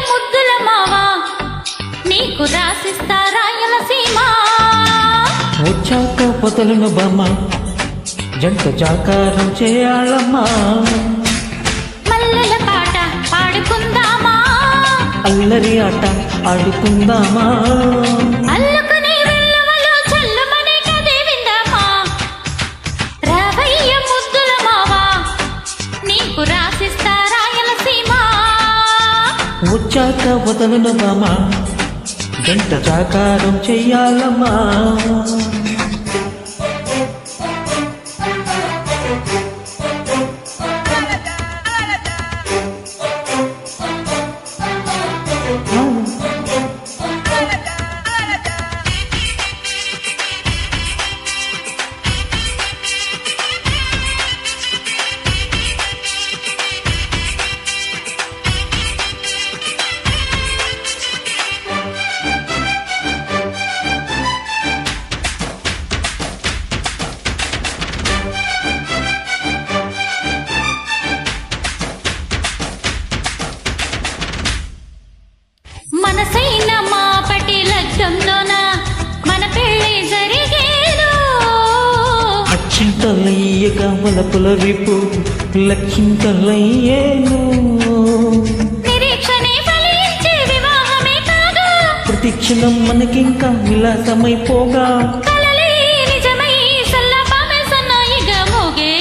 ముద్దుల మావా నీకు రాసిస్తా రాయలసీమ వచ్చాక పొదలను బామ్మ జంట జాకారం చేయాలమ్మా మల్లెల పాట పాడుకుందామా అల్లరి ఆట ఆడుకుందామా అల్లుకునే వెల్లువలో చల్లుమనే కదే విందామా రావయ్య ముద్దుల మావా నీకు రాసిస్తా రాయలసీమ వచ్చాక పొదలను బామ్మ జంట జాకారం చెయ్యాలమ్మా మనసైన మా పటి లగ్గంలోన మన పెళ్ళి జరిగేను అచ్చింతలయ్యక వలపుల విప్పు లక్షింతలయ్యేను నిరీక్షణే ఫలించే వివాహమే కాగా ప్రతిక్షణం మనకింకా విలాసమైపోగా కలలే నిజమై సల్లపామే సన్నాయిగా మోగే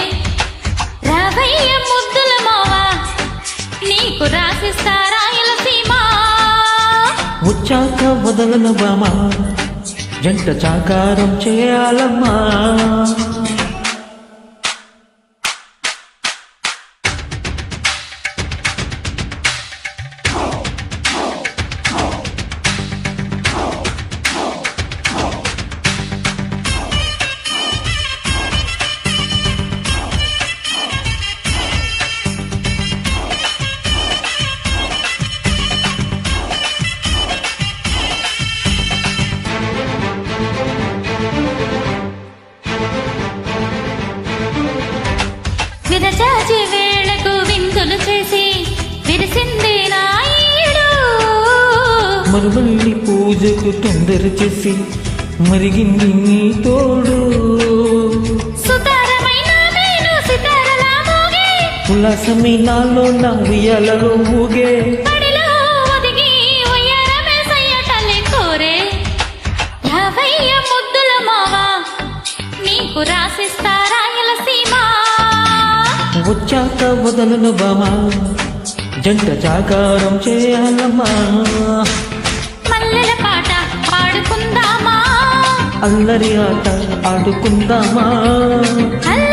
రావయ్య ముద్దుల మావా నీకు రాసిస్తా రాయలసీమ వచ్చాక వదలను బామా జంట చాకారం చేయాలమ్మా విరచాచి వేళకు విందులు చేసి విరిసింది నాయుడు మరుమల్లి పూజకు తొందర చేసి మరిగింది నీ తోడు సుతారమైన మేను సితారలా మోగే ఉల్లాసమే నాలో నా ఉయ్యాలలో ఊగే పడిలో ఒదిగి ఉయ్యారమే సయ్యటలే కోరే రావయ్య ముద్దుల మావా నీకు రాసిస్తా రాయలసీమ వచ్చాక వదలను బామా జంట జాగారం చేయాలమ్మా మల్లెల పాట పాడుకుందామా అల్లరి ఆట ఆడుకుందామా అల్ల